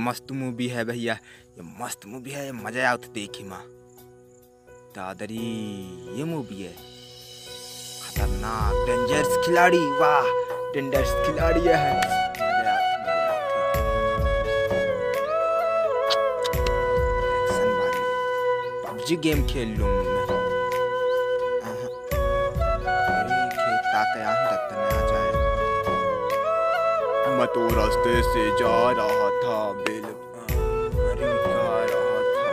मस्त मूवी है भैया, ये मस्त मूवी है, मजा आता देखी माँ दादरी। ये मूवी है खतरनाक, डेंजरस खिलाड़ी, वाह डेंजरस खिलाड़ी है, मजा एक्शन वाली। पबजी गेम खेल लूँ मैं, खेता क्या आ जाए। मैं तो रास्ते से जा रहा था, अरे जा रहा था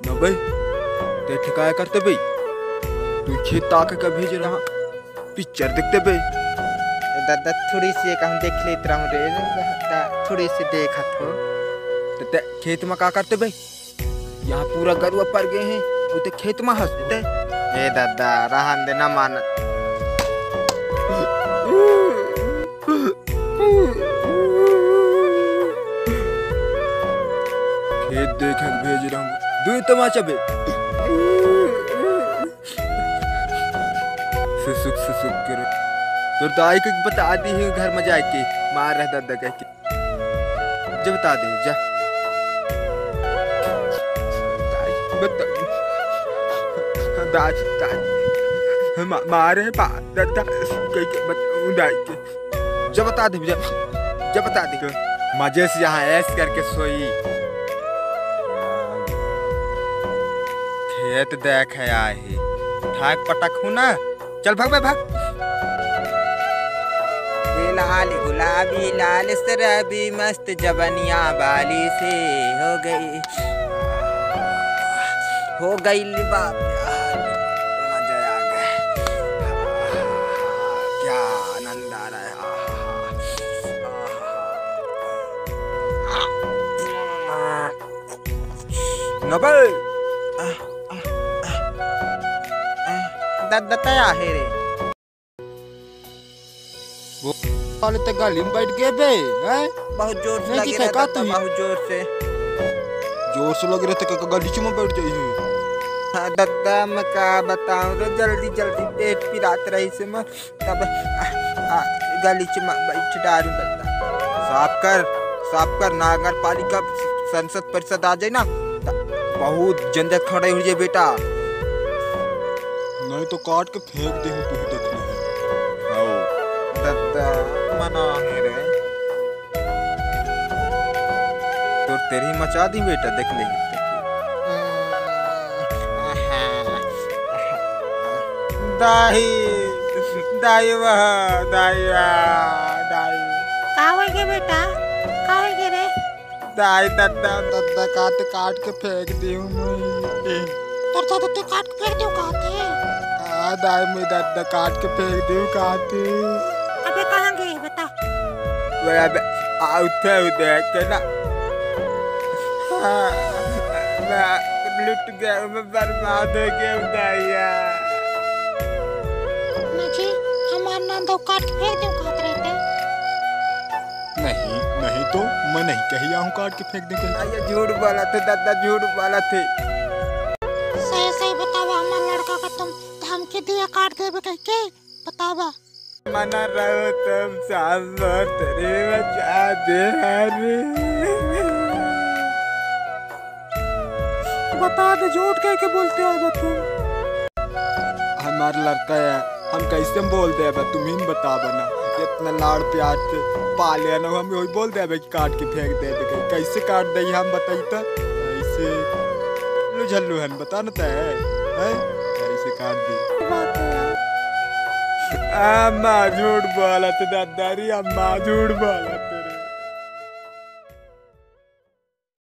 ना भाई, ते ठिकाया करते भाई, तू खेत आके का भेज रहा पिक्चर देखते भाई। दादा थोड़ी सी एक हम देख लेते रहा रे, थोड़ी सी देखा तो खेत में का करते भाई, यहाँ पूरा गरुआ पर गए हैं, उते खेत में हंसते। ए दादा रहन देना मान, खेत देख भेज रहा हूँ, दू तमाचा बे सुसुक सुसुक करो तो दाई को बता दी है घर में जाके मार रहा दादा कह के, जा बता दे जा मारे दादा जा बता दे, जा बता दे मजे से यहाँ ऐस करके सोई। खेत देख है आए ठाक पटक हूँ ना, चल भाग भाई भाग। लाल गुलाबी लाल शराबी मस्त जबनिया बाली से हो गई बाप, मजा आ गया, क्या आनंद आ रहा है। नबे दादा है रे, वो वाले ते गाली में बैठ गए बे, हैं बहुत जोर से लगे रहता था, बहुत जोर से लग रहे थे का गाली में बैठ जाई है। हाँ दादा मैं क्या बताऊं रे, जल्दी जल्दी पेट पिरात रही से मैं तब गाली में बैठ डालूं। दादा साफ कर नगर पालिका संसद परिषद आ जाए ना, बहुत झंझट खड़े हो जाए बेटा, नहीं तो काट के फेंक दे तू देखना है। दादा मना है रे, तो तेरी मचा दी बेटा, देख ले दाई दाई वाह दाई दाई का होई गे बेटा, का होई गे रे दाई दादा काट के फेंक दी हूँ मैं, तोर दादा ते काट के फेंक दियो कहते। दाई मैं दादा काट के फेंक दी हूँ कहते। अबे कहाँ गए बता, वे अब आउथे देख के ना, मैं लुट गया, मैं बर्बाद हो गया दाइया। जी हमार नंदो काट के फेंक दियो कहत रहते। नहीं तो मैं नहीं कही हूँ काट के फेंक दे, ये झूठ बोला थे दादा, झूठ बोला थे। सही सही बतावा, हमार लड़का का तुम धमकी दिया काट देबे कह के बतावा। मना रहो तुम सामर तेरे बचा दे रे, बता दे झूठ कह के बोलते हो तुम, हमारा लड़का है, हम कैसे बोल दे तुम ही बता बना, इतना लाड़ प्यार से पाले ना, हम वही बोल दे कि काट के फेंक दे, कैसे काट दे हम बताई तो ऐसे लुझल्लू हन बता ना है कैसे काट दी। अम्मा झूठ बोला थे दादा री, अम्मा झूठ बोला